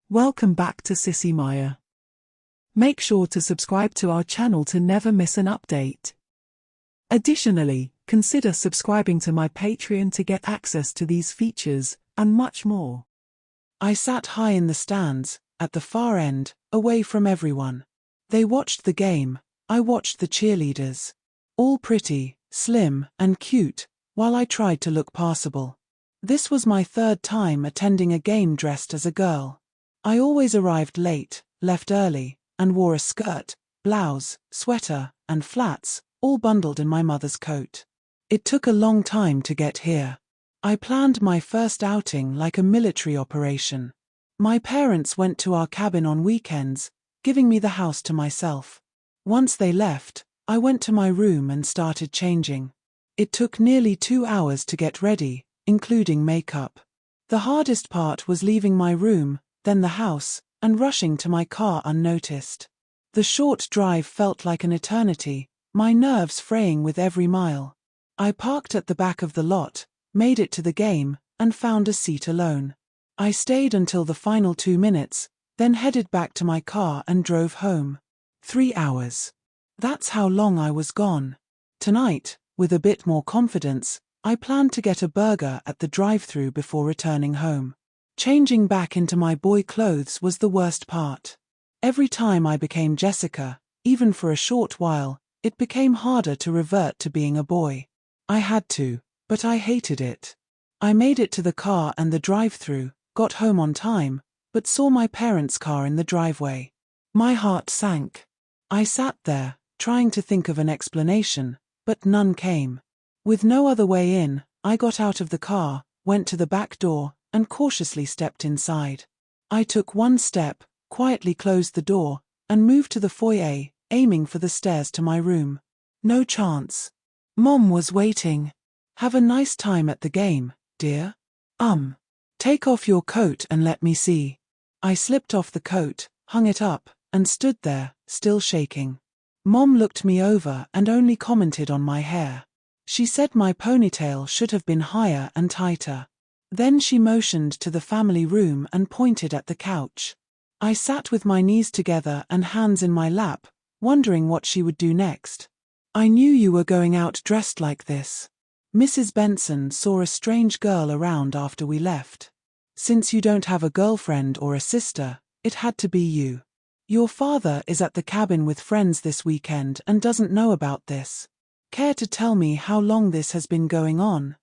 Welcome back to Sissy Maya. Make sure to subscribe to our channel to never miss an update. Additionally, consider subscribing to my Patreon to get access to these features, and much more. I sat high in the stands, at the far end, away from everyone. They watched the game, I watched the cheerleaders. All pretty, slim, and cute, while I tried to look passable. This was my third time attending a game dressed as a girl. I always arrived late, left early, and wore a skirt, blouse, sweater, and flats, all bundled in my mother's coat. It took a long time to get here. I planned my first outing like a military operation. My parents went to our cabin on weekends, giving me the house to myself. Once they left, I went to my room and started changing. It took nearly 2 hours to get ready, including makeup. The hardest part was leaving my room, then the house, and rushing to my car unnoticed. The short drive felt like an eternity, my nerves fraying with every mile. I parked at the back of the lot, made it to the game, and found a seat alone. I stayed until the final 2 minutes, then headed back to my car and drove home. 3 hours. That's how long I was gone. Tonight, with a bit more confidence, I planned to get a burger at the drive-thru before returning home. Changing back into my boy clothes was the worst part. Every time I became Jessica, even for a short while, it became harder to revert to being a boy. I had to, but I hated it. I made it to the car and the drive-thru, got home on time, but saw my parents' car in the driveway. My heart sank. I sat there, trying to think of an explanation, but none came. With no other way in, I got out of the car, went to the back door, and cautiously stepped inside. I took one step, quietly closed the door, and moved to the foyer, aiming for the stairs to my room. No chance. Mom was waiting. "Have a nice time at the game, dear." Take off your coat and let me see." I slipped off the coat, hung it up, and stood there, still shaking. Mom looked me over and only commented on my hair. She said my ponytail should have been higher and tighter. Then she motioned to the family room and pointed at the couch. I sat with my knees together and hands in my lap, wondering what she would do next. "I knew you were going out dressed like this. Mrs. Benson saw a strange girl around after we left. Since you don't have a girlfriend or a sister, it had to be you. Your father is at the cabin with friends this weekend and doesn't know about this. Care to tell me how long this has been going on?"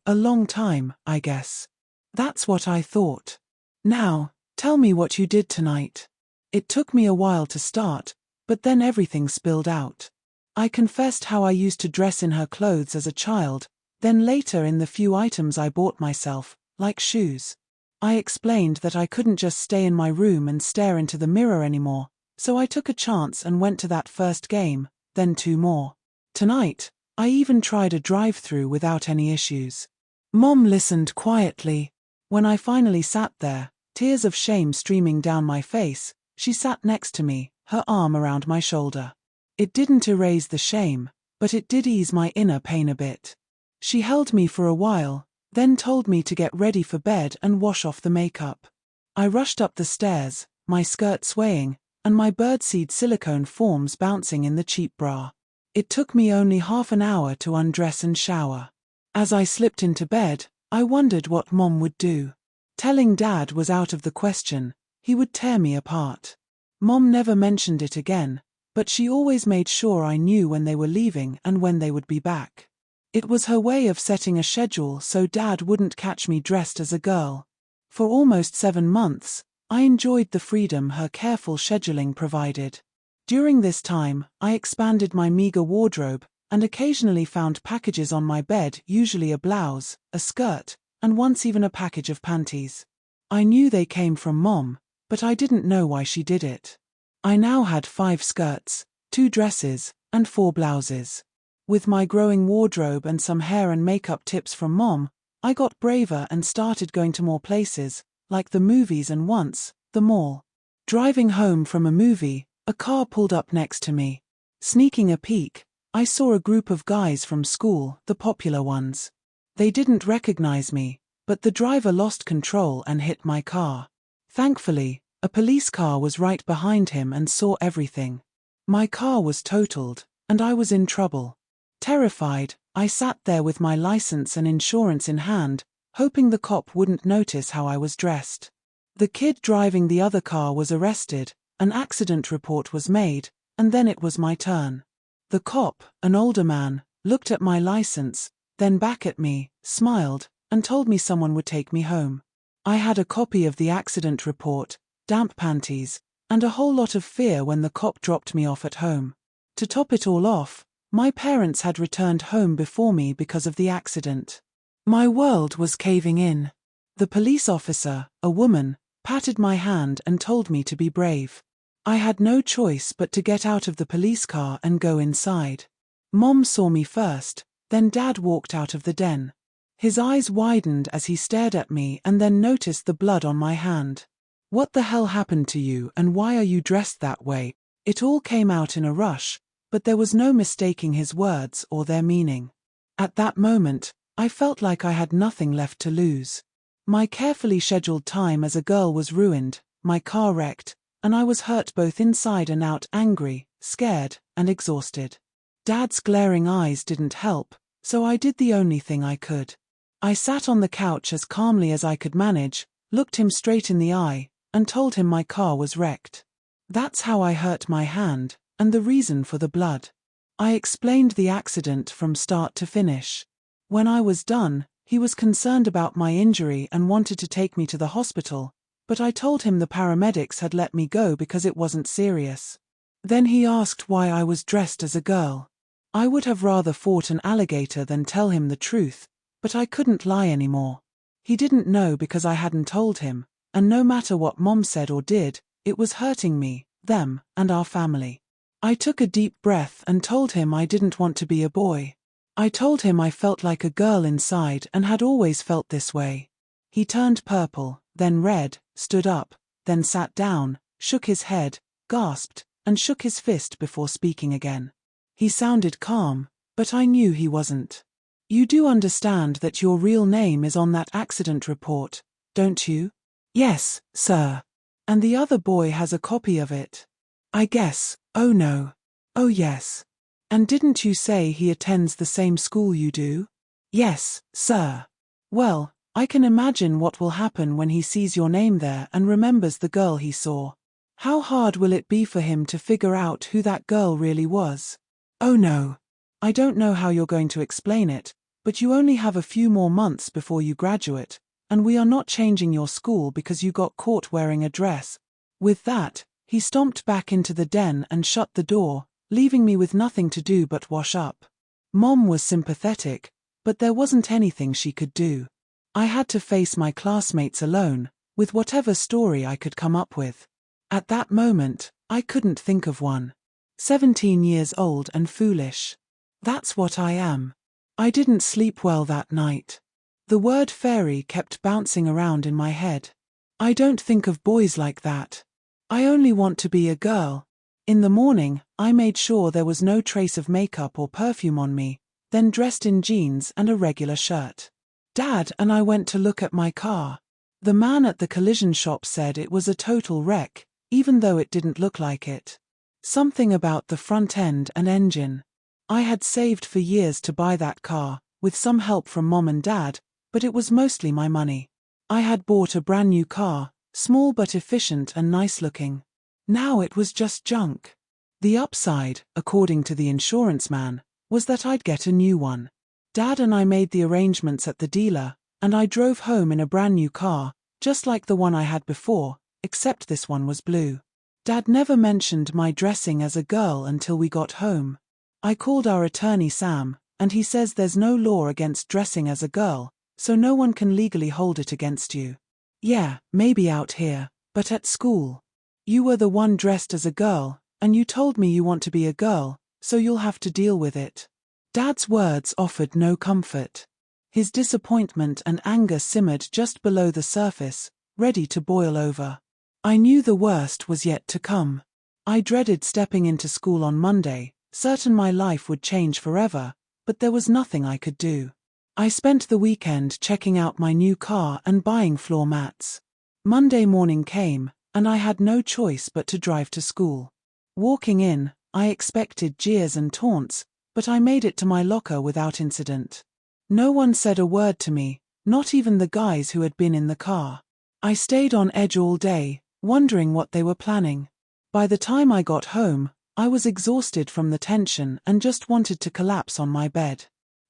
A long time, I guess. That's what I thought. "Now, tell me what you did tonight." It took me a while to start, but then everything spilled out. I confessed how I used to dress in her clothes as a child, then later in the few items I bought myself, like shoes. I explained that I couldn't just stay in my room and stare into the mirror anymore, so I took a chance and went to that first game, then 2 more. Tonight, I even tried a drive-thru without any issues. Mom listened quietly. When I finally sat there, tears of shame streaming down my face, she sat next to me, her arm around my shoulder. It didn't erase the shame, but it did ease my inner pain a bit. She held me for a while, then told me to get ready for bed and wash off the makeup. I rushed up the stairs, my skirt swaying, and my birdseed silicone forms bouncing in the cheap bra. It took me only half an hour to undress and shower. As I slipped into bed, I wondered what Mom would do. Telling Dad was out of the question, he would tear me apart. Mom never mentioned it again, but she always made sure I knew when they were leaving and when they would be back. It was her way of setting a schedule so Dad wouldn't catch me dressed as a girl. For almost 7 months, I enjoyed the freedom her careful scheduling provided. During this time, I expanded my meager wardrobe, and occasionally found packages on my bed, usually a blouse, a skirt, and once even a package of panties. I knew they came from Mom, but I didn't know why she did it. I now had 5 skirts, 2 dresses, and 4 blouses. With my growing wardrobe and some hair and makeup tips from Mom, I got braver and started going to more places, like the movies and once, the mall. Driving home from a movie, a car pulled up next to me. Sneaking a peek, I saw a group of guys from school, the popular ones. They didn't recognize me, but the driver lost control and hit my car. Thankfully, a police car was right behind him and saw everything. My car was totaled, and I was in trouble. Terrified, I sat there with my license and insurance in hand, hoping the cop wouldn't notice how I was dressed. The kid driving the other car was arrested, an accident report was made, and then it was my turn. The cop, an older man, looked at my license, then back at me, smiled, and told me someone would take me home. I had a copy of the accident report, damp panties, and a whole lot of fear when the cop dropped me off at home. To top it all off, my parents had returned home before me because of the accident. My world was caving in. The police officer, a woman, patted my hand and told me to be brave. I had no choice but to get out of the police car and go inside. Mom saw me first, then Dad walked out of the den. His eyes widened as he stared at me and then noticed the blood on my hand. "What the hell happened to you and why are you dressed that way?" It all came out in a rush, but there was no mistaking his words or their meaning. At that moment, I felt like I had nothing left to lose. My carefully scheduled time as a girl was ruined, my car wrecked, and I was hurt both inside and out, angry, scared, and exhausted. Dad's glaring eyes didn't help, so I did the only thing I could. I sat on the couch as calmly as I could manage, looked him straight in the eye, and told him my car was wrecked. That's how I hurt my hand, and the reason for the blood. I explained the accident from start to finish. When I was done, he was concerned about my injury and wanted to take me to the hospital, but I told him the paramedics had let me go because it wasn't serious. Then he asked why I was dressed as a girl. I would have rather fought an alligator than tell him the truth, but I couldn't lie anymore. He didn't know because I hadn't told him, and no matter what Mom said or did, it was hurting me, them, and our family. I took a deep breath and told him I didn't want to be a boy. I told him I felt like a girl inside and had always felt this way. He turned purple, then red, stood up, then sat down, shook his head, gasped, and shook his fist before speaking again. He sounded calm, but I knew he wasn't. "You do understand that your real name is on that accident report, don't you?" "Yes, sir. And the other boy has a copy of it." "I guess." "Oh no." "Oh yes. And didn't you say he attends the same school you do?" "Yes, sir." "Well, I can imagine what will happen when he sees your name there and remembers the girl he saw. How hard will it be for him to figure out who that girl really was?" "Oh no. I don't know how you're going to explain it, but you only have a few more months before you graduate, and we are not changing your school because you got caught wearing a dress." With that, he stomped back into the den and shut the door, leaving me with nothing to do but wash up. Mom was sympathetic, but there wasn't anything she could do. I had to face my classmates alone, with whatever story I could come up with. At that moment, I couldn't think of one. 17 years old and foolish. That's what I am. I didn't sleep well that night. The word fairy kept bouncing around in my head. I don't think of boys like that. I only want to be a girl. In the morning, I made sure there was no trace of makeup or perfume on me, then dressed in jeans and a regular shirt. Dad and I went to look at my car. The man at the collision shop said it was a total wreck, even though it didn't look like it. Something about the front end and engine. I had saved for years to buy that car, with some help from Mom and Dad, but it was mostly my money. I had bought a brand new car, small but efficient and nice looking. Now it was just junk. The upside, according to the insurance man, was that I'd get a new one. Dad and I made the arrangements at the dealer, and I drove home in a brand new car, just like the one I had before, except this one was blue. Dad never mentioned my dressing as a girl until we got home. I called our attorney Sam, and he says there's no law against dressing as a girl, so no one can legally hold it against you. Yeah, maybe out here, but at school. You were the one dressed as a girl, and you told me you want to be a girl, so you'll have to deal with it. Dad's words offered no comfort. His disappointment and anger simmered just below the surface, ready to boil over. I knew the worst was yet to come. I dreaded stepping into school on Monday, certain my life would change forever, but there was nothing I could do. I spent the weekend checking out my new car and buying floor mats. Monday morning came, and I had no choice but to drive to school. Walking in, I expected jeers and taunts, but I made it to my locker without incident. No one said a word to me, not even the guys who had been in the car. I stayed on edge all day, wondering what they were planning. By the time I got home, I was exhausted from the tension and just wanted to collapse on my bed.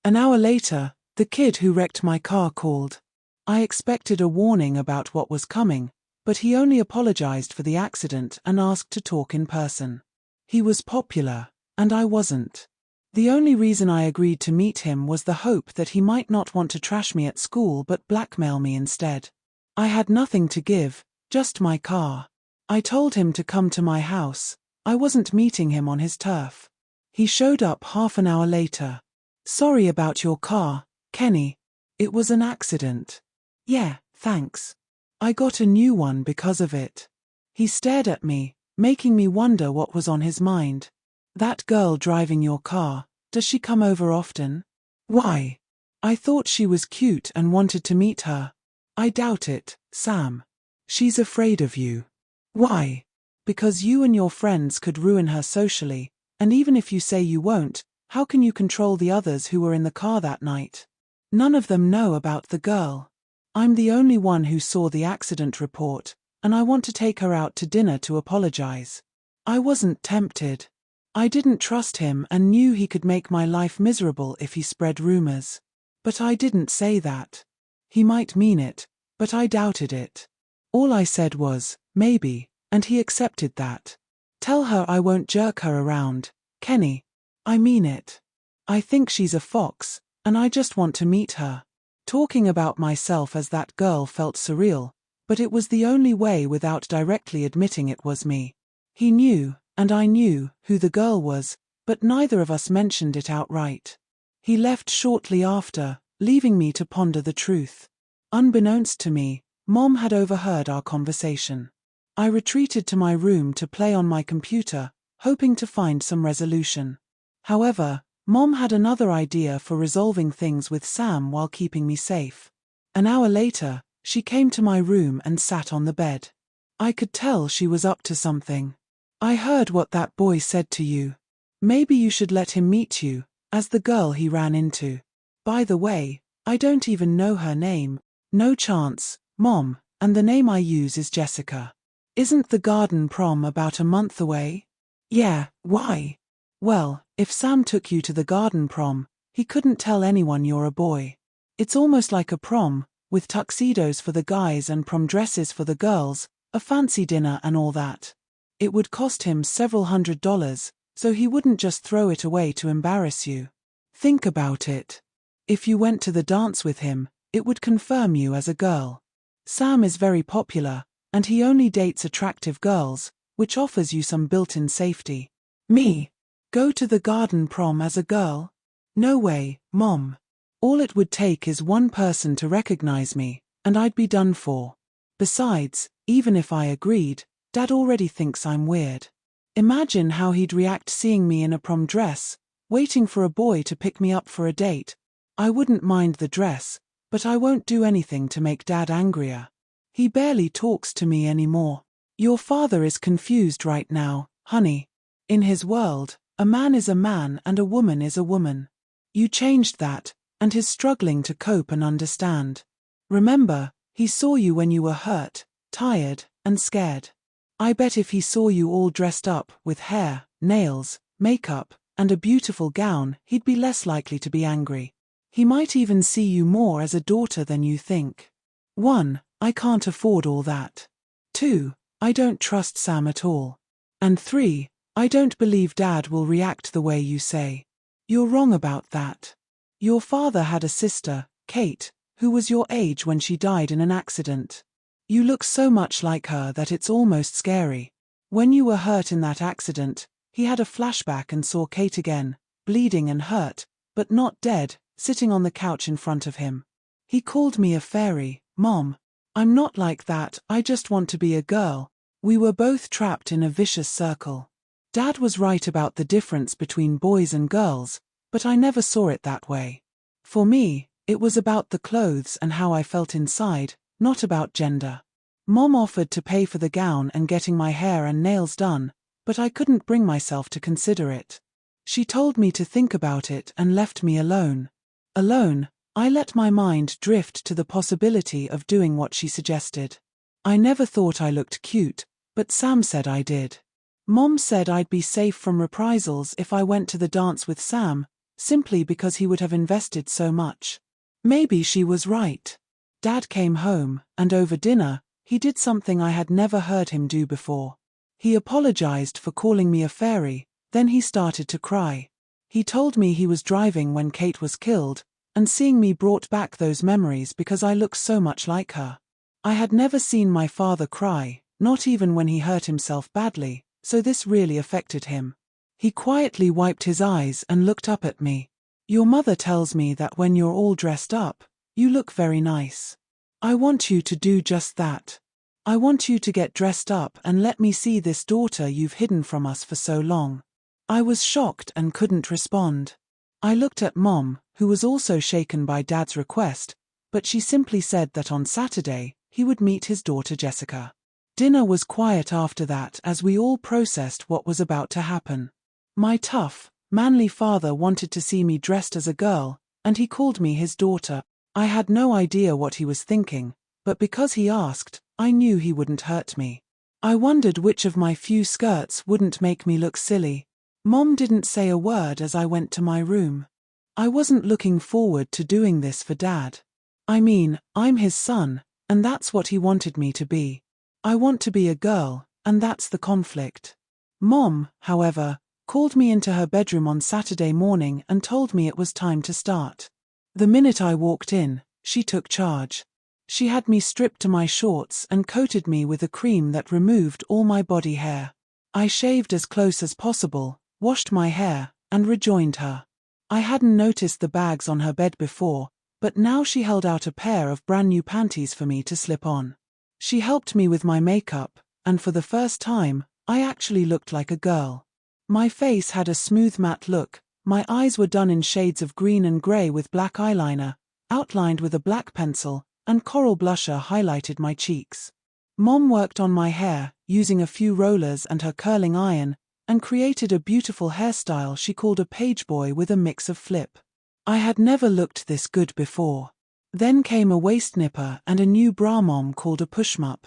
An hour later, the kid who wrecked my car called. I expected a warning about what was coming, but he only apologized for the accident and asked to talk in person. He was popular, and I wasn't. The only reason I agreed to meet him was the hope that he might not want to trash me at school but blackmail me instead. I had nothing to give, just my car. I told him to come to my house. I wasn't meeting him on his turf. He showed up half an hour later. "Sorry about your car, Kenny. It was an accident." "Yeah, thanks. I got a new one because of it." He stared at me, making me wonder what was on his mind. "That girl driving your car, does she come over often?" "Why?" "I thought she was cute and wanted to meet her." "I doubt it, Sam. She's afraid of you." "Why?" "Because you and your friends could ruin her socially, and even if you say you won't, how can you control the others who were in the car that night? None of them know about the girl. I'm the only one who saw the accident report, and I want to take her out to dinner to apologize." I wasn't tempted. I didn't trust him and knew he could make my life miserable if he spread rumors. But I didn't say that. He might mean it, but I doubted it. All I said was, maybe, and he accepted that. "Tell her I won't jerk her around, Kenny. I mean it. I think she's a fox, and I just want to meet her." Talking about myself as that girl felt surreal, but it was the only way without directly admitting it was me. He knew, and I knew, who the girl was, but neither of us mentioned it outright. He left shortly after, leaving me to ponder the truth. Unbeknownst to me, Mom had overheard our conversation. I retreated to my room to play on my computer, hoping to find some resolution. However, Mom had another idea for resolving things with Sam while keeping me safe. An hour later, she came to my room and sat on the bed. I could tell she was up to something. "I heard what that boy said to you. Maybe you should let him meet you, as the girl he ran into. By the way, I don't even know her name." "No chance, Mom, and the name I use is Jessica." "Isn't the garden prom about a month away?" "Yeah, why?" "Well, if Sam took you to the garden prom, he couldn't tell anyone you're a boy. It's almost like a prom, with tuxedos for the guys and prom dresses for the girls, a fancy dinner and all that. It would cost him several $100s, so he wouldn't just throw it away to embarrass you. Think about it. If you went to the dance with him, it would confirm you as a girl. Sam is very popular, and he only dates attractive girls, which offers you some built-in safety." "Me? Go to the garden prom as a girl? No way, Mom. All it would take is one person to recognize me, and I'd be done for. Besides, even if I agreed, Dad already thinks I'm weird. Imagine how he'd react seeing me in a prom dress, waiting for a boy to pick me up for a date. I wouldn't mind the dress, but I won't do anything to make Dad angrier. He barely talks to me anymore. Your father is confused right now, honey. In his world, a man is a man and a woman is a woman. You changed that, and he's struggling to cope and understand. Remember, he saw you when you were hurt, tired, and scared. I bet if he saw you all dressed up, with hair, nails, makeup, and a beautiful gown, he'd be less likely to be angry. He might even see you more as a daughter than you think. 1. I can't afford all that. 2. I don't trust Sam at all. And 3. I don't believe Dad will react the way you say. You're wrong about that. Your father had a sister, Kate, who was your age when she died in an accident. You look so much like her that it's almost scary. When you were hurt in that accident, he had a flashback and saw Kate again, bleeding and hurt, but not dead, sitting on the couch in front of him. He called me a fairy, Mom. I'm not like that, I just want to be a girl. We were both trapped in a vicious circle. Dad was right about the difference between boys and girls, but I never saw it that way. For me, it was about the clothes and how I felt inside, not about gender. Mom offered to pay for the gown and getting my hair and nails done, but I couldn't bring myself to consider it. She told me to think about it and left me alone. Alone, I let my mind drift to the possibility of doing what she suggested. I never thought I looked cute, but Sam said I did. Mom said I'd be safe from reprisals if I went to the dance with Sam, simply because he would have invested so much. Maybe she was right. Dad came home, and over dinner, he did something I had never heard him do before. He apologized for calling me a fairy, then he started to cry. He told me he was driving when Kate was killed, and seeing me brought back those memories because I look so much like her. I had never seen my father cry, not even when he hurt himself badly, so this really affected him. He quietly wiped his eyes and looked up at me. Your mother tells me that when you're all dressed up, you look very nice. I want you to do just that. I want you to get dressed up and let me see this daughter you've hidden from us for so long. I was shocked and couldn't respond. I looked at Mom, who was also shaken by Dad's request, but she simply said that on Saturday, he would meet his daughter Jessica. Dinner was quiet after that as we all processed what was about to happen. My tough, manly father wanted to see me dressed as a girl, and he called me his daughter. I had no idea what he was thinking, but because he asked, I knew he wouldn't hurt me. I wondered which of my few skirts wouldn't make me look silly. Mom didn't say a word as I went to my room. I wasn't looking forward to doing this for Dad. I mean, I'm his son, and that's what he wanted me to be. I want to be a girl, and that's the conflict. Mom, however, called me into her bedroom on Saturday morning and told me it was time to start. The minute I walked in, she took charge. She had me stripped to my shorts and coated me with a cream that removed all my body hair. I shaved as close as possible, washed my hair, and rejoined her. I hadn't noticed the bags on her bed before, but now she held out a pair of brand new panties for me to slip on. She helped me with my makeup, and for the first time, I actually looked like a girl. My face had a smooth matte look, my eyes were done in shades of green and grey with black eyeliner, outlined with a black pencil, and coral blusher highlighted my cheeks. Mom worked on my hair, using a few rollers and her curling iron, and created a beautiful hairstyle she called a pageboy with a mix of flip. I had never looked this good before. Then came a waist nipper and a new bra Mom called a push-up.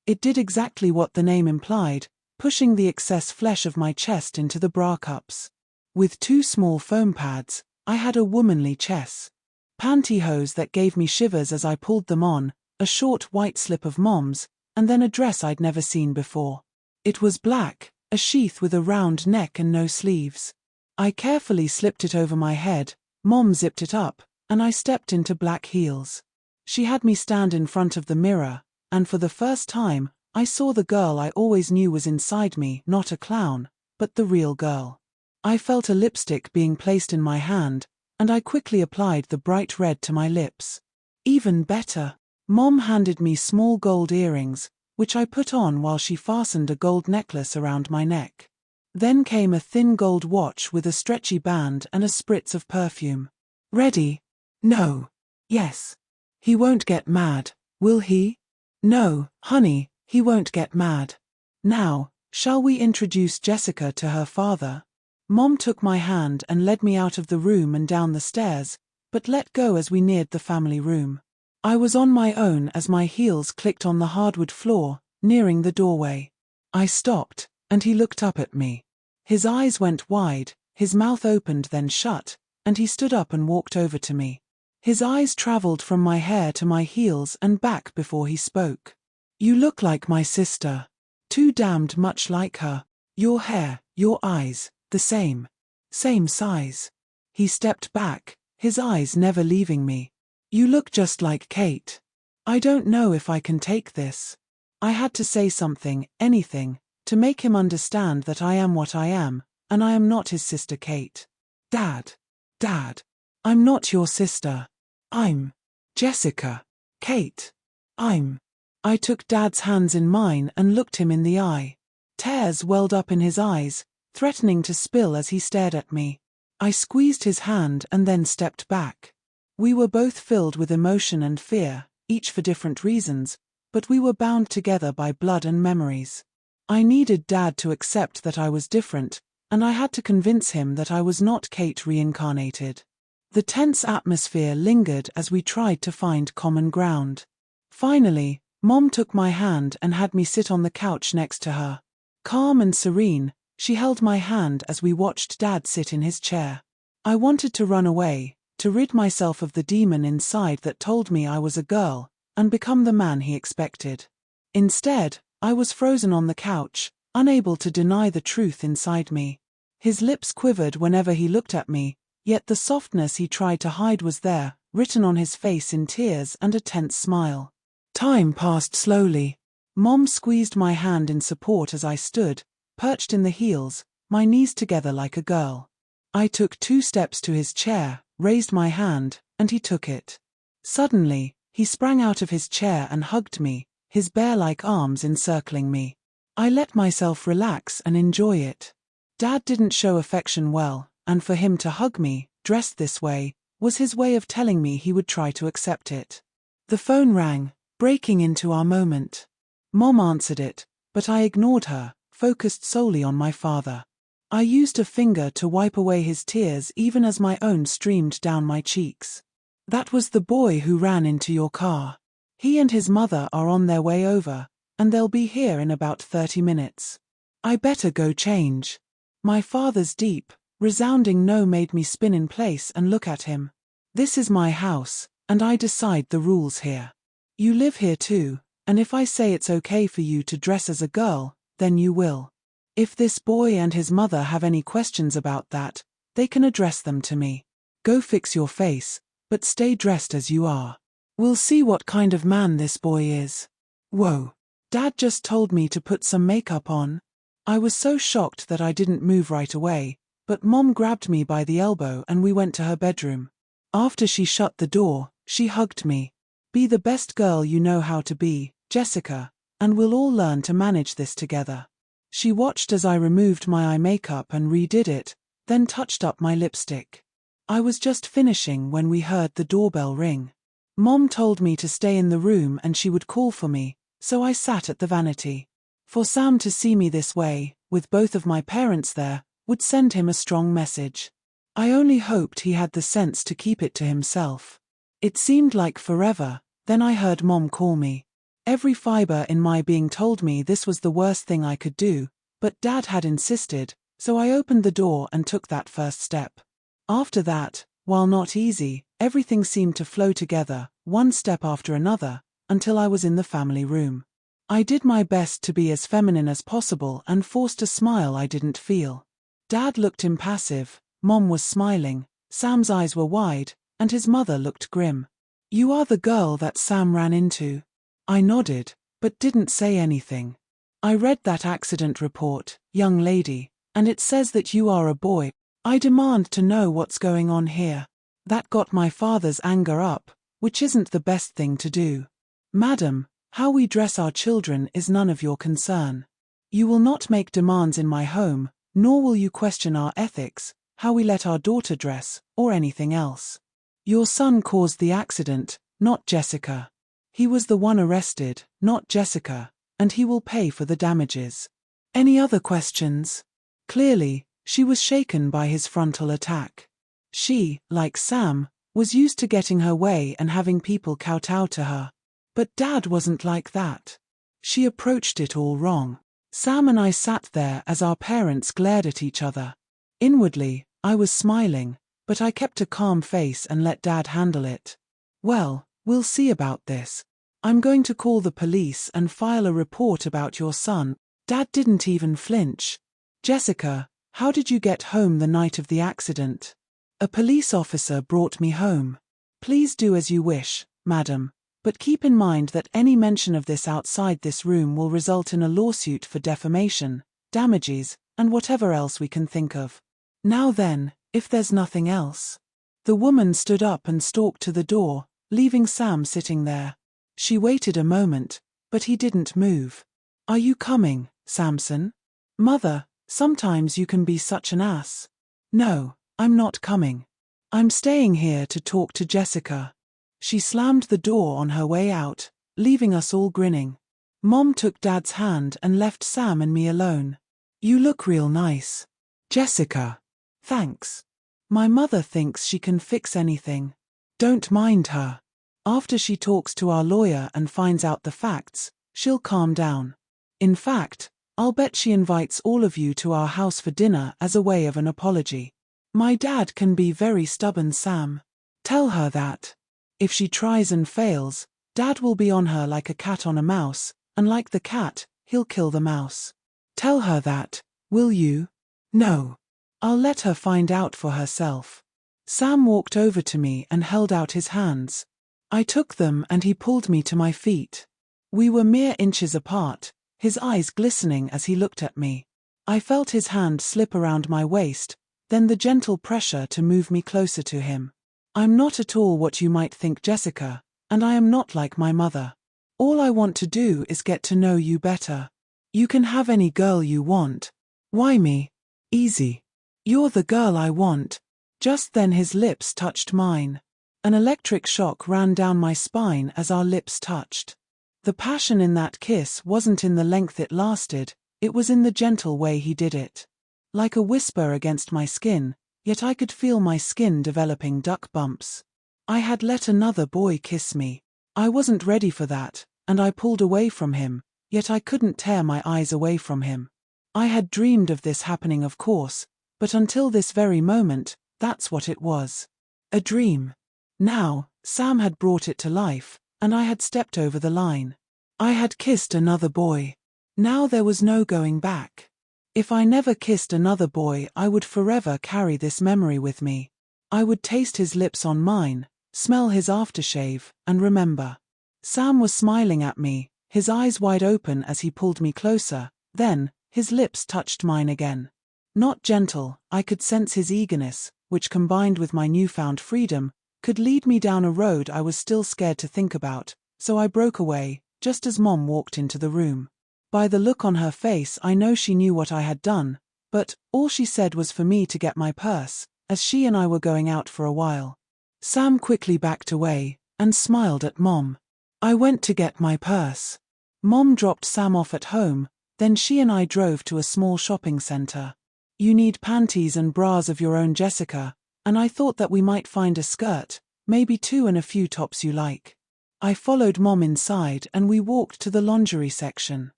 It did exactly what the name implied, pushing the excess flesh of my chest into the bra cups. With 2 small foam pads, I had a womanly chest. Pantyhose that gave me shivers as I pulled them on, a short white slip of Mom's, and then a dress I'd never seen before. It was black, a sheath with a round neck and no sleeves. I carefully slipped it over my head, Mom zipped it up, and I stepped into black heels. She had me stand in front of the mirror, and for the first time, I saw the girl I always knew was inside me, not a clown, but the real girl. I felt a lipstick being placed in my hand, and I quickly applied the bright red to my lips. Even better, Mom handed me small gold earrings, which I put on while she fastened a gold necklace around my neck. Then came a thin gold watch with a stretchy band and a spritz of perfume. Ready? No. Yes. He won't get mad, will he? No, honey, he won't get mad. Now, shall we introduce Jessica to her father? Mom took my hand and led me out of the room and down the stairs, but let go as we neared the family room. I was on my own as my heels clicked on the hardwood floor, nearing the doorway. I stopped, and he looked up at me. His eyes went wide, his mouth opened then shut, and he stood up and walked over to me. His eyes traveled from my hair to my heels and back before he spoke. You look like my sister. Too damned much like her. Your hair, your eyes, the same. Same size. He stepped back, his eyes never leaving me. You look just like Kate. I don't know if I can take this. I had to say something, anything, to make him understand that I am what I am, and I am not his sister Kate. Dad. Dad. I'm not your sister. I'm Jessica. Kate. I took Dad's hands in mine and looked him in the eye. Tears welled up in his eyes, threatening to spill as he stared at me. I squeezed his hand and then stepped back. We were both filled with emotion and fear, each for different reasons, but we were bound together by blood and memories. I needed Dad to accept that I was different, and I had to convince him that I was not Kate reincarnated. The tense atmosphere lingered as we tried to find common ground. Finally, Mom took my hand and had me sit on the couch next to her. Calm and serene, she held my hand as we watched Dad sit in his chair. I wanted to run away, to rid myself of the demon inside that told me I was a girl, and become the man he expected. Instead, I was frozen on the couch, unable to deny the truth inside me. His lips quivered whenever he looked at me, yet the softness he tried to hide was there, written on his face in tears and a tense smile. Time passed slowly. Mom squeezed my hand in support as I stood, perched in the heels, my knees together like a girl. I took 2 steps to his chair, raised my hand, and he took it. Suddenly, he sprang out of his chair and hugged me, his bear-like arms encircling me. I let myself relax and enjoy it. Dad didn't show affection well, and for him to hug me, dressed this way, was his way of telling me he would try to accept it. The phone rang, breaking into our moment. Mom answered it, but I ignored her, focused solely on my father. I used a finger to wipe away his tears even as my own streamed down my cheeks. That was the boy who ran into your car. He and his mother are on their way over, and they'll be here in about 30 minutes. I better go change. My father's deep, resounding no made me spin in place and look at him. This is my house, and I decide the rules here. You live here too, and if I say it's okay for you to dress as a girl, then you will. If this boy and his mother have any questions about that, they can address them to me. Go fix your face, but stay dressed as you are. We'll see what kind of man this boy is. Whoa. Dad just told me to put some makeup on. I was so shocked that I didn't move right away, but Mom grabbed me by the elbow and we went to her bedroom. After she shut the door, she hugged me. Be the best girl you know how to be, Jessica, and we'll all learn to manage this together. She watched as I removed my eye makeup and redid it, then touched up my lipstick. I was just finishing when we heard the doorbell ring. Mom told me to stay in the room and she would call for me, so I sat at the vanity. For Sam to see me this way, with both of my parents there, would send him a strong message. I only hoped he had the sense to keep it to himself. It seemed like forever, then I heard Mom call me. Every fiber in my being told me this was the worst thing I could do, but Dad had insisted, so I opened the door and took that first step. After that, while not easy, everything seemed to flow together, one step after another, until I was in the family room. I did my best to be as feminine as possible and forced a smile I didn't feel. Dad looked impassive, Mom was smiling, Sam's eyes were wide, and his mother looked grim. You are the girl that Sam ran into. I nodded, but didn't say anything. I read that accident report, young lady, and it says that you are a boy. I demand to know what's going on here. That got my father's anger up, which isn't the best thing to do. Madam, how we dress our children is none of your concern. You will not make demands in my home, nor will you question our ethics, how we let our daughter dress, or anything else. Your son caused the accident, not Jessica. He was the one arrested, not Jessica, and he will pay for the damages. Any other questions? Clearly, she was shaken by his frontal attack. She, like Sam, was used to getting her way and having people kowtow to her. But Dad wasn't like that. She approached it all wrong. Sam and I sat there as our parents glared at each other. Inwardly, I was smiling, but I kept a calm face and let Dad handle it. Well, we'll see about this. I'm going to call the police and file a report about your son. Dad didn't even flinch. Jessica, how did you get home the night of the accident? A police officer brought me home. Please do as you wish, madam, but keep in mind that any mention of this outside this room will result in a lawsuit for defamation, damages, and whatever else we can think of. Now then, if there's nothing else. The woman stood up and stalked to the door, leaving Sam sitting there. She waited a moment, but he didn't move. Are you coming, Samson? Mother, sometimes you can be such an ass. No, I'm not coming. I'm staying here to talk to Jessica. She slammed the door on her way out, leaving us all grinning. Mom took Dad's hand and left Sam and me alone. You look real nice, Jessica. Thanks. My mother thinks she can fix anything. Don't mind her. After she talks to our lawyer and finds out the facts, she'll calm down. In fact, I'll bet she invites all of you to our house for dinner as a way of an apology. My dad can be very stubborn, Sam. Tell her that. If she tries and fails, Dad will be on her like a cat on a mouse, and like the cat, he'll kill the mouse. Tell her that, will you? No. I'll let her find out for herself. Sam walked over to me and held out his hands. I took them and he pulled me to my feet. We were mere inches apart, his eyes glistening as he looked at me. I felt his hand slip around my waist, then the gentle pressure to move me closer to him. I'm not at all what you might think, Jessica, and I am not like my mother. All I want to do is get to know you better. You can have any girl you want. Why me? Easy. You're the girl I want. Just then his lips touched mine. An electric shock ran down my spine as our lips touched. The passion in that kiss wasn't in the length it lasted, it was in the gentle way he did it. Like a whisper against my skin, yet I could feel my skin developing duck bumps. I had let another boy kiss me. I wasn't ready for that, and I pulled away from him, yet I couldn't tear my eyes away from him. I had dreamed of this happening, of course, but until this very moment, that's what it was. A dream. Now, Sam had brought it to life, and I had stepped over the line. I had kissed another boy. Now there was no going back. If I never kissed another boy, I would forever carry this memory with me. I would taste his lips on mine, smell his aftershave, and remember. Sam was smiling at me, his eyes wide open as he pulled me closer, then, his lips touched mine again. Not gentle, I could sense his eagerness, which combined with my newfound freedom, could lead me down a road I was still scared to think about, so I broke away, just as Mom walked into the room. By the look on her face I know she knew what I had done, but all she said was for me to get my purse, as she and I were going out for a while. Sam quickly backed away, and smiled at Mom. I went to get my purse. Mom dropped Sam off at home, then she and I drove to a small shopping center. You need panties and bras of your own, Jessica, and I thought that we might find a skirt, maybe two and a few tops you like. I followed Mom inside and we walked to the lingerie section.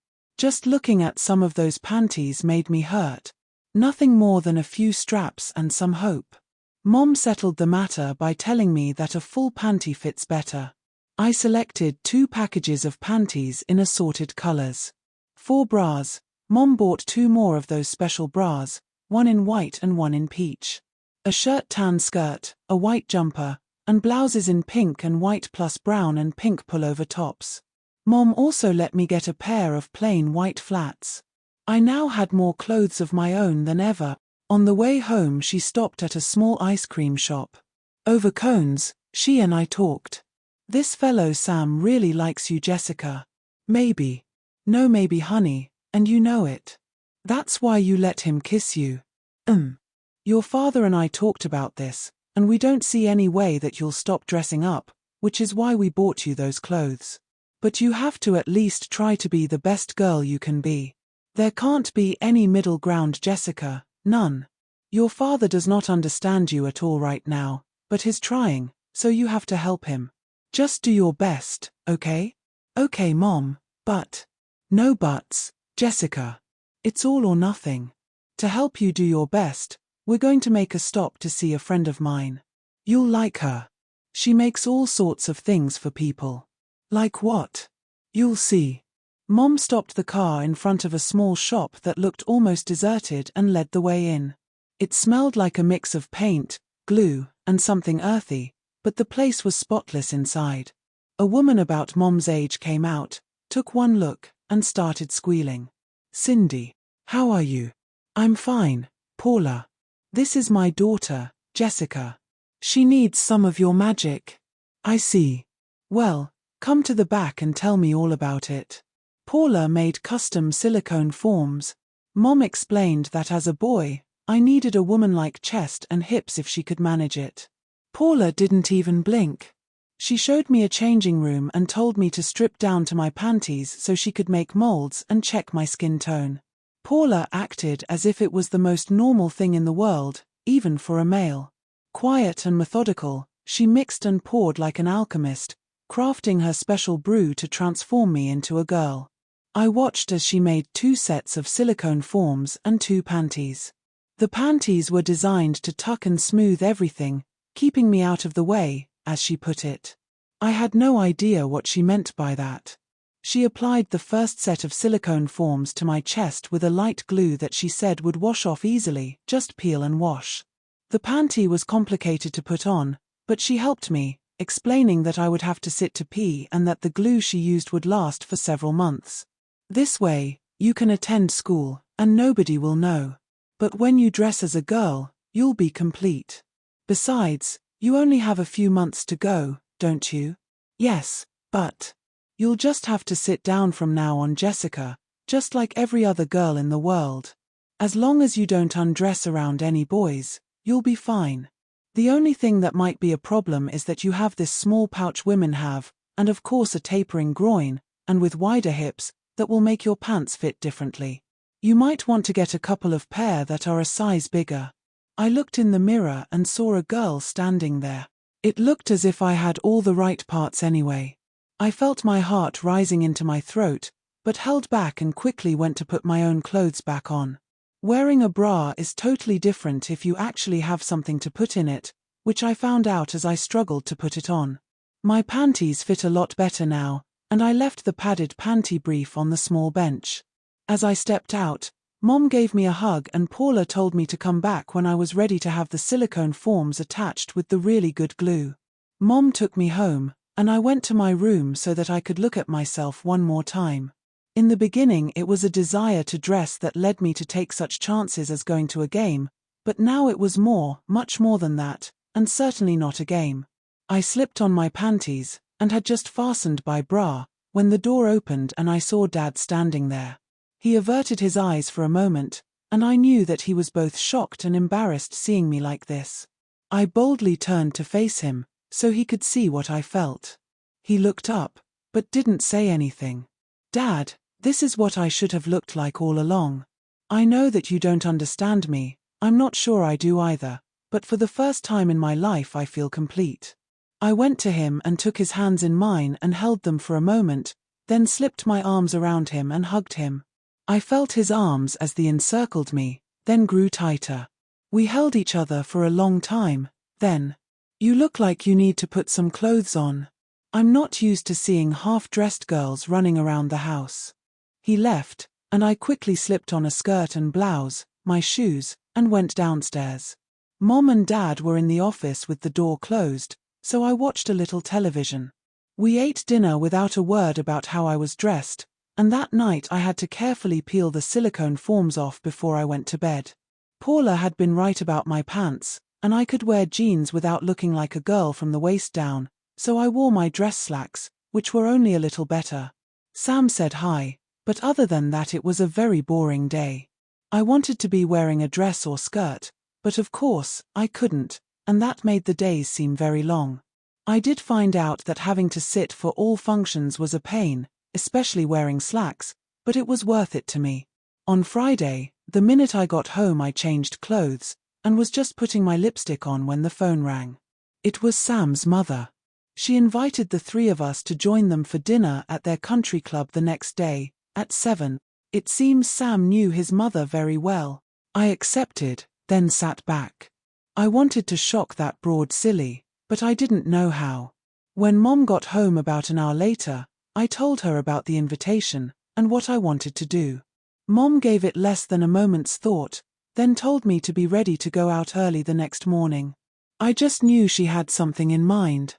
Just looking at some of those panties made me hurt. Nothing more than a few straps and some hope. Mom settled the matter by telling me that a full panty fits better. I selected 2 packages of panties in assorted colors. 4 bras. Mom bought 2 more of those special bras, one in white and one in peach. A shirt, tan skirt, a white jumper, and blouses in pink and white plus brown and pink pullover tops. Mom also let me get a pair of plain white flats. I now had more clothes of my own than ever. On the way home she stopped at a small ice cream shop. Over cones, she and I talked. This fellow Sam really likes you, Jessica. Maybe. No, maybe, honey, and you know it. That's why you let him kiss you. Your father and I talked about this, and we don't see any way that you'll stop dressing up, which is why we bought you those clothes. But you have to at least try to be the best girl you can be. There can't be any middle ground, Jessica, none. Your father does not understand you at all right now, but he's trying, so you have to help him. Just do your best, okay? Okay, Mom, but... No buts, Jessica. It's all or nothing. To help you do your best, we're going to make a stop to see a friend of mine. You'll like her. She makes all sorts of things for people. Like what? You'll see. Mom stopped the car in front of a small shop that looked almost deserted and led the way in. It smelled like a mix of paint, glue, and something earthy, but the place was spotless inside. A woman about Mom's age came out, took one look, and started squealing. Cindy, how are you? I'm fine, Paula. This is my daughter, Jessica. She needs some of your magic. I see. Well, come to the back and tell me all about it. Paula made custom silicone forms. Mom explained that as a boy, I needed a woman-like chest and hips if she could manage it. Paula didn't even blink. She showed me a changing room and told me to strip down to my panties so she could make molds and check my skin tone. Paula acted as if it was the most normal thing in the world, even for a male. Quiet and methodical, she mixed and poured like an alchemist, crafting her special brew to transform me into a girl. I watched as she made 2 sets of silicone forms and 2 panties. The panties were designed to tuck and smooth everything, keeping me out of the way, as she put it. I had no idea what she meant by that. She applied the first set of silicone forms to my chest with a light glue that she said would wash off easily, just peel and wash. The panty was complicated to put on, but she helped me, explaining that I would have to sit to pee and that the glue she used would last for several months. This way, you can attend school, and nobody will know. But when you dress as a girl, you'll be complete. Besides, you only have a few months to go, don't you? Yes, but you'll just have to sit down from now on, Jessica, just like every other girl in the world. As long as you don't undress around any boys, you'll be fine. The only thing that might be a problem is that you have this small pouch women have, and of course a tapering groin, and with wider hips, that will make your pants fit differently. You might want to get a couple of pair that are a size bigger. I looked in the mirror and saw a girl standing there. It looked as if I had all the right parts anyway. I felt my heart rising into my throat, but held back and quickly went to put my own clothes back on. Wearing a bra is totally different if you actually have something to put in it, which I found out as I struggled to put it on. My panties fit a lot better now, and I left the padded panty brief on the small bench. As I stepped out, Mom gave me a hug and Paula told me to come back when I was ready to have the silicone forms attached with the really good glue. Mom took me home, and I went to my room so that I could look at myself one more time. In the beginning it was a desire to dress that led me to take such chances as going to a game, but now it was much more than that, and certainly not a game. I slipped on my panties, and had just fastened my bra, when the door opened and I saw Dad standing there. He averted his eyes for a moment, and I knew that he was both shocked and embarrassed seeing me like this. I boldly turned to face him, so he could see what I felt. He looked up, but didn't say anything. Dad, this is what I should have looked like all along. I know that you don't understand me, I'm not sure I do either, but for the first time in my life I feel complete. I went to him and took his hands in mine and held them for a moment, then slipped my arms around him and hugged him. I felt his arms as they encircled me, then grew tighter. We held each other for a long time, then, "You look like you need to put some clothes on. I'm not used to seeing half-dressed girls running around the house." He left, and I quickly slipped on a skirt and blouse, my shoes, and went downstairs. Mom and Dad were in the office with the door closed, so I watched a little television. We ate dinner without a word about how I was dressed, and that night I had to carefully peel the silicone forms off before I went to bed. Paula had been right about my pants, and I could wear jeans without looking like a girl from the waist down, so I wore my dress slacks, which were only a little better. Sam said hi, but other than that it was a very boring day. I wanted to be wearing a dress or skirt, but of course, I couldn't, and that made the days seem very long. I did find out that having to sit for all functions was a pain, especially wearing slacks, but it was worth it to me. On Friday, the minute I got home I changed clothes, and was just putting my lipstick on when the phone rang. It was Sam's mother. She invited the 3 of us to join them for dinner at their country club the next day, at 7. It seems Sam knew his mother very well. I accepted, then sat back. I wanted to shock that broad silly, but I didn't know how. When Mom got home about an hour later, I told her about the invitation, and what I wanted to do. Mom gave it less than a moment's thought, then told me to be ready to go out early the next morning. I just knew she had something in mind.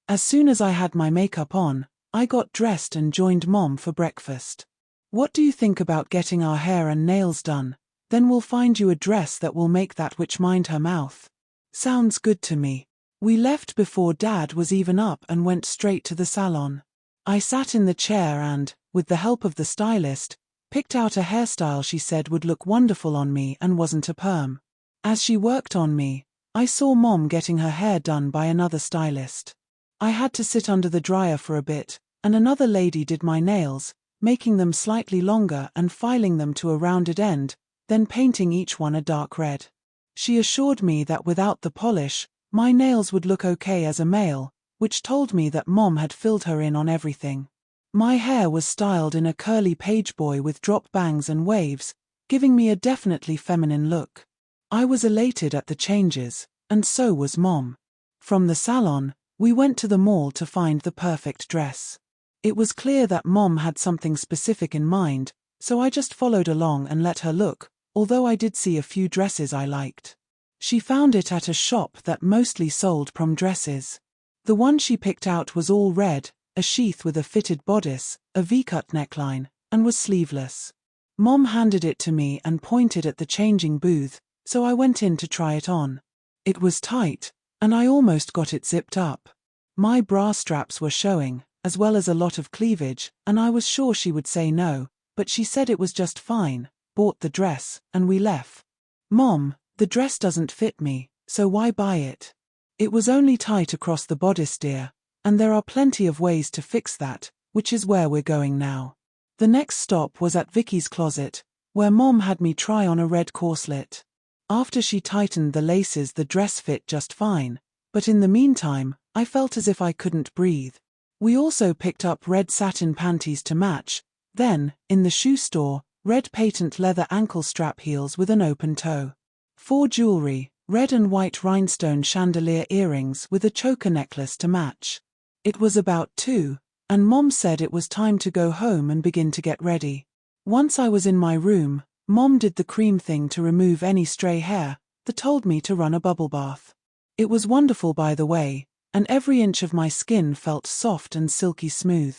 As soon as I had my makeup on, I got dressed and joined Mom for breakfast. "What do you think about getting our hair and nails done? Then we'll find you a dress that will make that witch mind her mouth." "Sounds good to me." We left before Dad was even up and went straight to the salon. I sat in the chair and, with the help of the stylist, picked out a hairstyle she said would look wonderful on me and wasn't a perm. As she worked on me, I saw Mom getting her hair done by another stylist. I had to sit under the dryer for a bit, and another lady did my nails, making them slightly longer and filing them to a rounded end, then painting each one a dark red. She assured me that without the polish, my nails would look okay as a male, which told me that Mom had filled her in on everything. My hair was styled in a curly pageboy with drop bangs and waves, giving me a definitely feminine look. I was elated at the changes, and so was Mom. From the salon, we went to the mall to find the perfect dress. It was clear that Mom had something specific in mind, so I just followed along and let her look, although I did see a few dresses I liked. She found it at a shop that mostly sold prom dresses. The one she picked out was all red, a sheath with a fitted bodice, a V-cut neckline, and was sleeveless. Mom handed it to me and pointed at the changing booth, so I went in to try it on. It was tight, and I almost got it zipped up. My bra straps were showing, as well as a lot of cleavage, and I was sure she would say no, but she said it was just fine, bought the dress, and we left. Mom, the dress doesn't fit me, so why buy it? It was only tight across the bodice, dear, and there are plenty of ways to fix that, which is where we're going now. The next stop was at Vicky's closet, where Mom had me try on a red corselet. After she tightened the laces, the dress fit just fine, but in the meantime, I felt as if I couldn't breathe. We also picked up red satin panties to match, then, in the shoe store, red patent leather ankle strap heels with an open toe. For jewelry, red and white rhinestone chandelier earrings with a choker necklace to match. It was about 2, and Mom said it was time to go home and begin to get ready. Once I was in my room, Mom did the cream thing to remove any stray hair, that told me to run a bubble bath. It was wonderful, by the way, and every inch of my skin felt soft and silky smooth.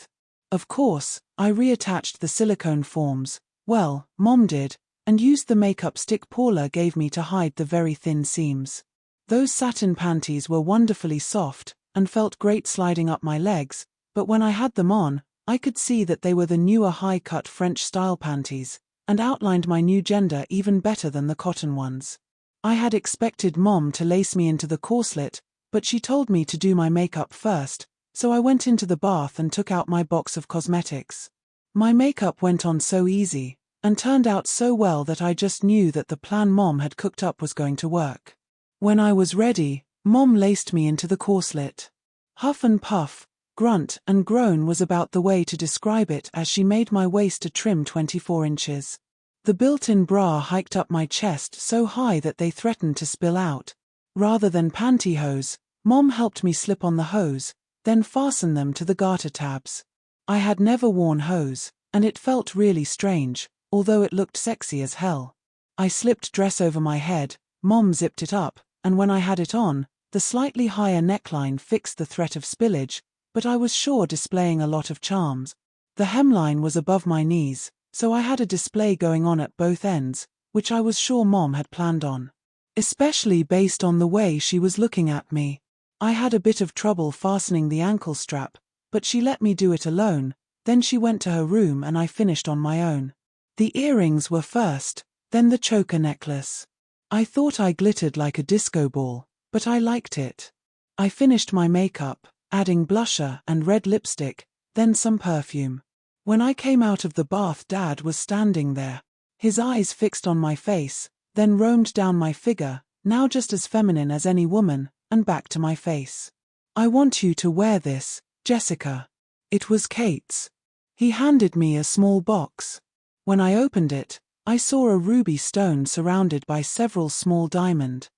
Of course, I reattached the silicone forms, well, Mom did, and used the makeup stick Paula gave me to hide the very thin seams. Those satin panties were wonderfully soft, and felt great sliding up my legs, but when I had them on, I could see that they were the newer high-cut French-style panties, and outlined my new gender even better than the cotton ones. I had expected Mom to lace me into the corselet, but she told me to do my makeup first, so I went into the bath and took out my box of cosmetics. My makeup went on so easy, and turned out so well that I just knew that the plan Mom had cooked up was going to work. When I was ready, Mom laced me into the corselet. Huff and puff, grunt and groan was about the way to describe it as she made my waist a trim 24 inches. The built-in bra hiked up my chest so high that they threatened to spill out. Rather than pantyhose, Mom helped me slip on the hose, then fasten them to the garter tabs. I had never worn hose, and it felt really strange, although it looked sexy as hell. I slipped dress over my head, Mom zipped it up, and when I had it on, the slightly higher neckline fixed the threat of spillage, but I was sure displaying a lot of charms. The hemline was above my knees, so I had a display going on at both ends, which I was sure Mom had planned on. Especially based on the way she was looking at me. I had a bit of trouble fastening the ankle strap, but she let me do it alone, then she went to her room and I finished on my own. The earrings were first, then the choker necklace. I thought I glittered like a disco ball, but I liked it. I finished my makeup, adding blusher and red lipstick, then some perfume. When I came out of the bath, Dad was standing there. His eyes fixed on my face, then roamed down my figure, now just as feminine as any woman, and back to my face. "I want you to wear this, Jessica." It was Kate's. He handed me a small box. When I opened it, I saw a ruby stone surrounded by several small diamonds.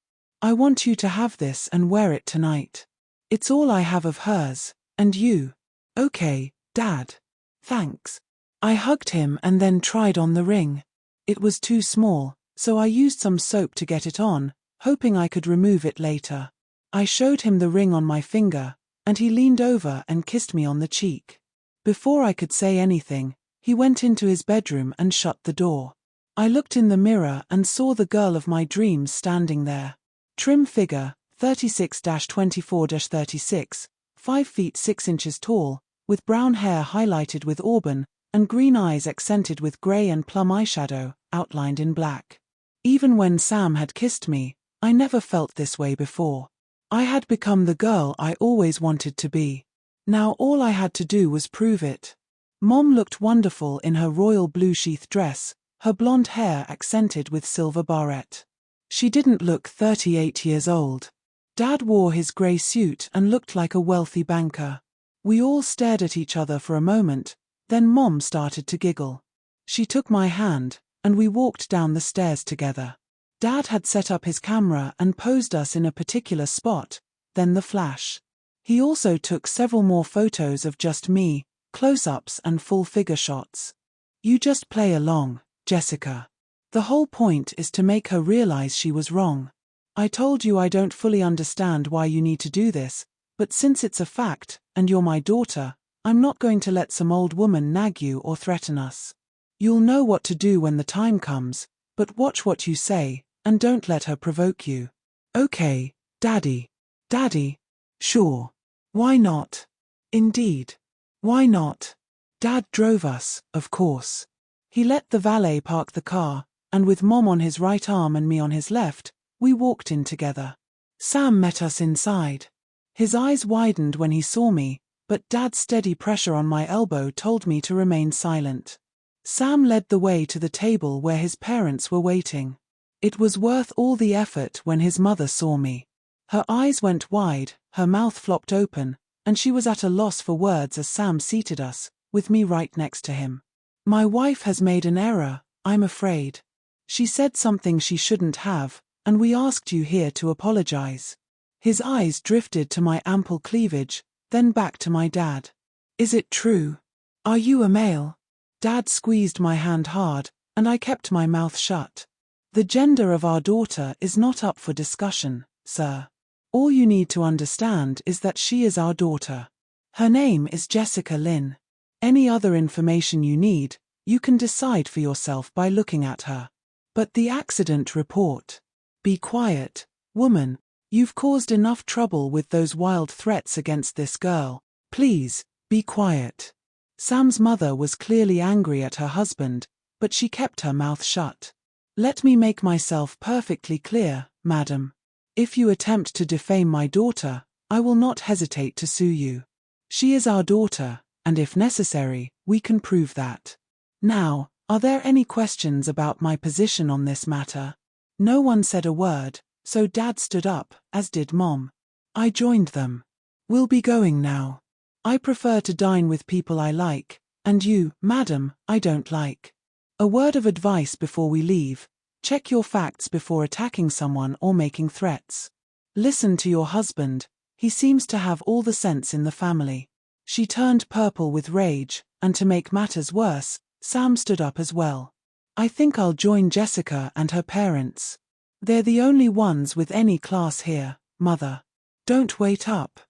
"I want you to have this and wear it tonight. It's all I have of hers, and you." "Okay, Dad. Thanks." I hugged him and then tried on the ring. It was too small, so I used some soap to get it on, hoping I could remove it later. I showed him the ring on my finger, and he leaned over and kissed me on the cheek. Before I could say anything, he went into his bedroom and shut the door. I looked in the mirror and saw the girl of my dreams standing there. Trim figure, 36-24-36, 5 feet 6 inches tall, with brown hair highlighted with auburn, and green eyes accented with grey and plum eyeshadow, outlined in black. Even when Sam had kissed me, I never felt this way before. I had become the girl I always wanted to be. Now all I had to do was prove it. Mom looked wonderful in her royal blue sheath dress, her blonde hair accented with silver barrette. She didn't look 38 years old. Dad wore his grey suit and looked like a wealthy banker. We all stared at each other for a moment, then Mom started to giggle. She took my hand, and we walked down the stairs together. Dad had set up his camera and posed us in a particular spot, then the flash. He also took several more photos of just me, close-ups and full-figure shots. You just play along, Jessica. The whole point is to make her realize she was wrong. I told you I don't fully understand why you need to do this, but since it's a fact, and you're my daughter, I'm not going to let some old woman nag you or threaten us. You'll know what to do when the time comes, but watch what you say, and don't let her provoke you. Okay, Daddy. Daddy? Sure. Why not? Indeed. Why not? Dad drove us, of course. He let the valet park the car, and with Mom on his right arm and me on his left, we walked in together. Sam met us inside. His eyes widened when he saw me, but Dad's steady pressure on my elbow told me to remain silent. Sam led the way to the table where his parents were waiting. It was worth all the effort when his mother saw me. Her eyes went wide, her mouth flopped open, and she was at a loss for words as Sam seated us, with me right next to him. My wife has made an error, I'm afraid. She said something she shouldn't have, and we asked you here to apologize. His eyes drifted to my ample cleavage, then back to my dad. Is it true? Are you a male? Dad squeezed my hand hard, and I kept my mouth shut. The gender of our daughter is not up for discussion, sir. All you need to understand is that she is our daughter. Her name is Jessica Lynn. Any other information you need, you can decide for yourself by looking at her. But the accident report. Be quiet, woman. You've caused enough trouble with those wild threats against this girl. Please, be quiet. Sam's mother was clearly angry at her husband, but she kept her mouth shut. Let me make myself perfectly clear, madam. If you attempt to defame my daughter, I will not hesitate to sue you. She is our daughter, and if necessary, we can prove that. Now, are there any questions about my position on this matter? No one said a word, so Dad stood up, as did Mom. I joined them. We'll be going now. I prefer to dine with people I like, and you, madam, I don't like. A word of advice before we leave. Check your facts before attacking someone or making threats. Listen to your husband, he seems to have all the sense in the family. She turned purple with rage, and to make matters worse, Sam stood up as well. I think I'll join Jessica and her parents. They're the only ones with any class here, mother. Don't wait up.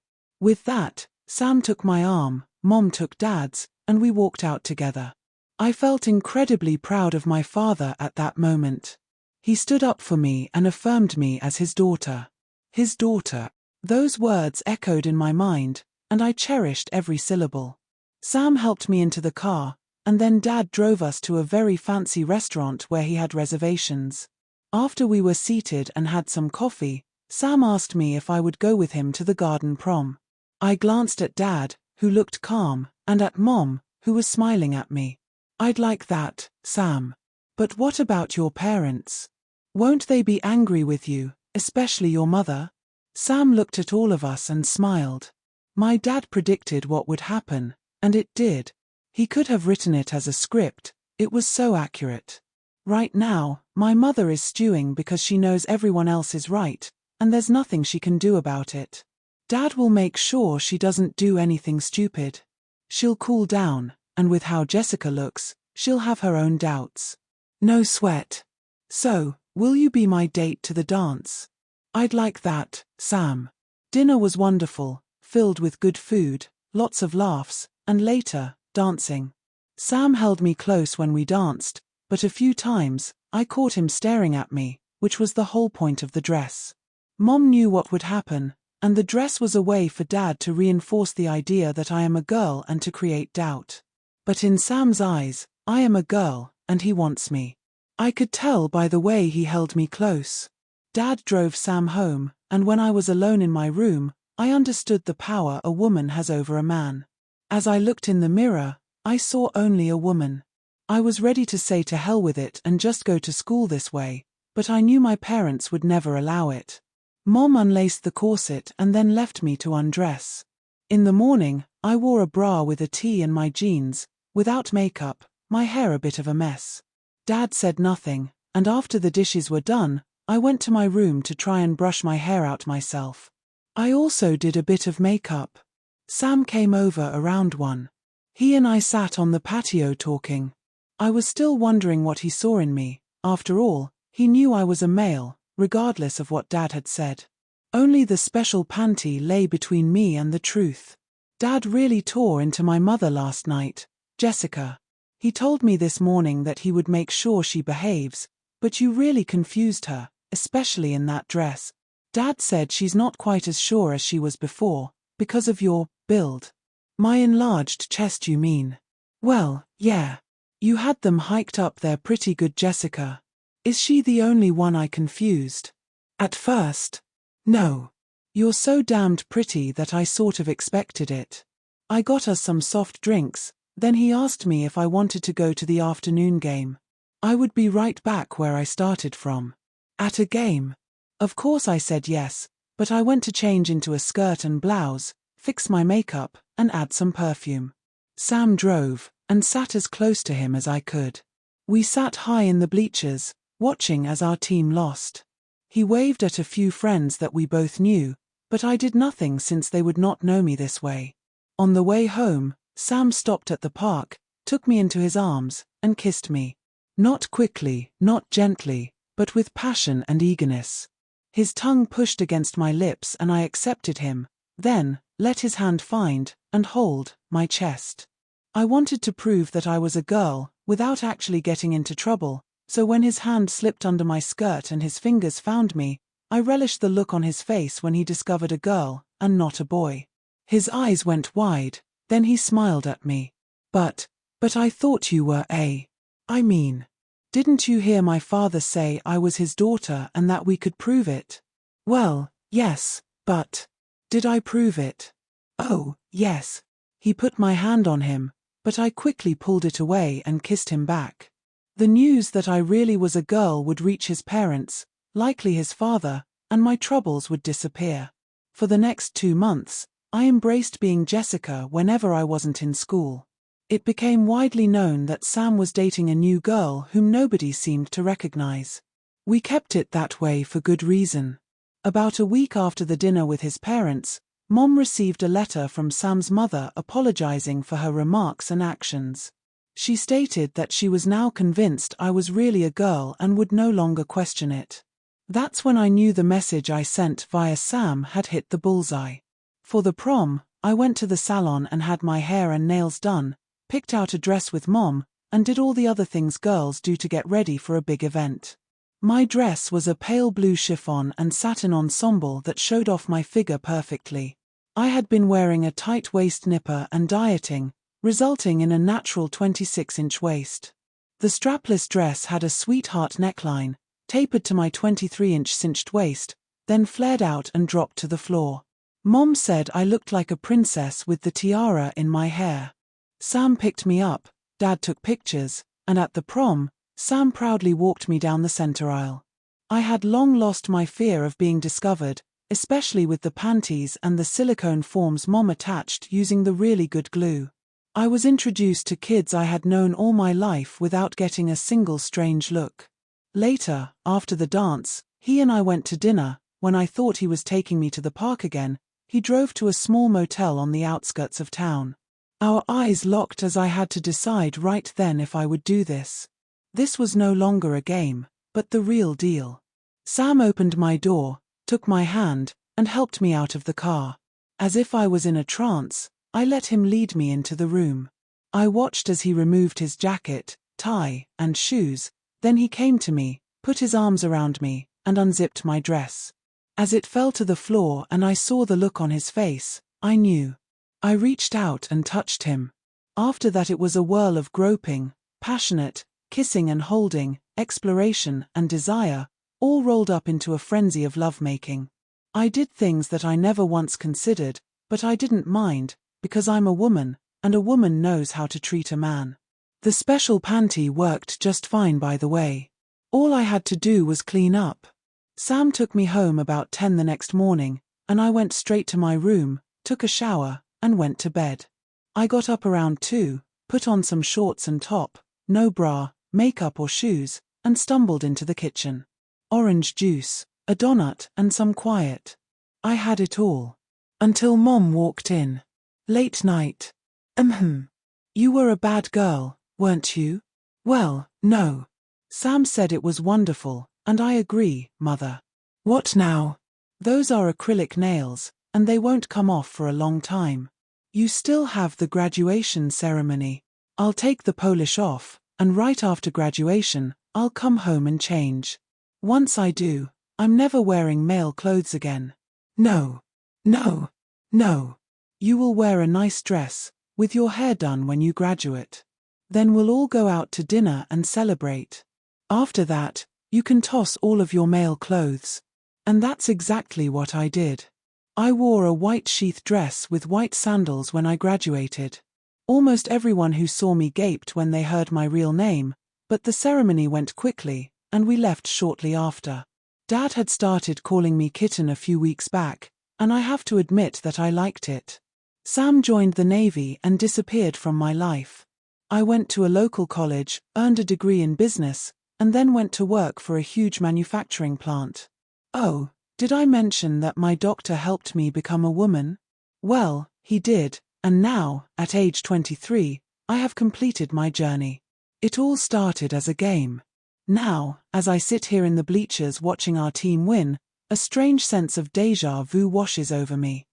With that, Sam took my arm, Mom took Dad's, and we walked out together. I felt incredibly proud of my father at that moment. He stood up for me and affirmed me as his daughter. His daughter. Those words echoed in my mind, and I cherished every syllable. Sam helped me into the car, and then Dad drove us to a very fancy restaurant where he had reservations. After we were seated and had some coffee, Sam asked me if I would go with him to the garden prom. I glanced at Dad, who looked calm, and at Mom, who was smiling at me. I'd like that, Sam. But what about your parents? Won't they be angry with you, especially your mother? Sam looked at all of us and smiled. My dad predicted what would happen, and it did. He could have written it as a script, it was so accurate. Right now, my mother is stewing because she knows everyone else is right, and there's nothing she can do about it. Dad will make sure she doesn't do anything stupid. She'll cool down, and with how Jessica looks, she'll have her own doubts. No sweat. So, will you be my date to the dance? I'd like that, Sam. Dinner was wonderful, filled with good food, lots of laughs, and later, dancing. Sam held me close when we danced, but a few times, I caught him staring at me, which was the whole point of the dress. Mom knew what would happen, and the dress was a way for Dad to reinforce the idea that I am a girl and to create doubt. But in Sam's eyes, I am a girl, and he wants me. I could tell by the way he held me close. Dad drove Sam home, and when I was alone in my room, I understood the power a woman has over a man. As I looked in the mirror, I saw only a woman. I was ready to say to hell with it and just go to school this way, but I knew my parents would never allow it. Mom unlaced the corset and then left me to undress. In the morning, I wore a bra with a tee and my jeans, without makeup, my hair a bit of a mess. Dad said nothing, and after the dishes were done, I went to my room to try and brush my hair out myself. I also did a bit of makeup. Sam came over around 1. He and I sat on the patio talking. I was still wondering what he saw in me. After all, he knew I was a male, regardless of what Dad had said. Only the special panty lay between me and the truth. Dad really tore into my mother last night, Jessica. He told me this morning that he would make sure she behaves, but you really confused her, especially in that dress. Dad said she's not quite as sure as she was before, because of your build. My enlarged chest, you mean? Well, yeah. You had them hiked up there pretty good, Jessica. Is she the only one I confused? At first. No. You're so damned pretty that I sort of expected it. I got us some soft drinks, then he asked me if I wanted to go to the afternoon game. I would be right back where I started from. At a game? Of course I said yes, but I went to change into a skirt and blouse, fix my makeup, and add some perfume. Sam drove, and sat as close to him as I could. We sat high in the bleachers, watching as our team lost. He waved at a few friends that we both knew, but I did nothing since they would not know me this way. On the way home, Sam stopped at the park, took me into his arms, and kissed me. Not quickly, not gently, but with passion and eagerness. His tongue pushed against my lips and I accepted him, then let his hand find, and hold, my chest. I wanted to prove that I was a girl, without actually getting into trouble, so when his hand slipped under my skirt and his fingers found me, I relished the look on his face when he discovered a girl, and not a boy. His eyes went wide, then he smiled at me. But I thought you were I mean, didn't you hear my father say I was his daughter and that we could prove it? Well, yes, but did I prove it? Oh, yes. He put my hand on him, but I quickly pulled it away and kissed him back. The news that I really was a girl would reach his parents, likely his father, and my troubles would disappear. For the next 2 months, I embraced being Jessica whenever I wasn't in school. It became widely known that Sam was dating a new girl whom nobody seemed to recognize. We kept it that way for good reason. About a week after the dinner with his parents, Mom received a letter from Sam's mother apologizing for her remarks and actions. She stated that she was now convinced I was really a girl and would no longer question it. That's when I knew the message I sent via Sam had hit the bullseye. For the prom, I went to the salon and had my hair and nails done, picked out a dress with Mom, and did all the other things girls do to get ready for a big event. My dress was a pale blue chiffon and satin ensemble that showed off my figure perfectly. I had been wearing a tight waist nipper and dieting, resulting in a natural 26-inch waist. The strapless dress had a sweetheart neckline, tapered to my 23-inch cinched waist, then flared out and dropped to the floor. Mom said I looked like a princess with the tiara in my hair. Sam picked me up, Dad took pictures, and at the prom, Sam proudly walked me down the center aisle. I had long lost my fear of being discovered, especially with the panties and the silicone forms Mom attached using the really good glue. I was introduced to kids I had known all my life without getting a single strange look. Later, after the dance, he and I went to dinner. When I thought he was taking me to the park again, he drove to a small motel on the outskirts of town. Our eyes locked as I had to decide right then if I would do this. This was no longer a game, but the real deal. Sam opened my door, took my hand, and helped me out of the car. As if I was in a trance, I let him lead me into the room. I watched as he removed his jacket, tie, and shoes, then he came to me, put his arms around me, and unzipped my dress. As it fell to the floor and I saw the look on his face, I knew. I reached out and touched him. After that it was a whirl of groping, passionate, kissing and holding, exploration and desire, all rolled up into a frenzy of lovemaking. I did things that I never once considered, but I didn't mind, because I'm a woman, and a woman knows how to treat a man. The special panty worked just fine, by the way. All I had to do was clean up. Sam took me home about 10 the next morning, and I went straight to my room, took a shower, and went to bed. I got up around 2, put on some shorts and top, no bra, makeup or shoes, and stumbled into the kitchen. Orange juice, a donut, and some quiet. I had it all. Until Mom walked in. Late night. You were a bad girl, weren't you? Well, no. Sam said it was wonderful, and I agree, Mother. What now? Those are acrylic nails, and they won't come off for a long time. You still have the graduation ceremony. I'll take the polish off, and right after graduation, I'll come home and change. Once I do, I'm never wearing male clothes again. No. No. No. You will wear a nice dress, with your hair done when you graduate. Then we'll all go out to dinner and celebrate. After that, you can toss all of your male clothes. And that's exactly what I did. I wore a white sheath dress with white sandals when I graduated. Almost everyone who saw me gaped when they heard my real name, but the ceremony went quickly, and we left shortly after. Dad had started calling me kitten a few weeks back, and I have to admit that I liked it. Sam joined the Navy and disappeared from my life. I went to a local college, earned a degree in business, and then went to work for a huge manufacturing plant. Oh, did I mention that my doctor helped me become a woman? Well, he did, and now, at age 23, I have completed my journey. It all started as a game. Now, as I sit here in the bleachers watching our team win, a strange sense of déjà vu washes over me.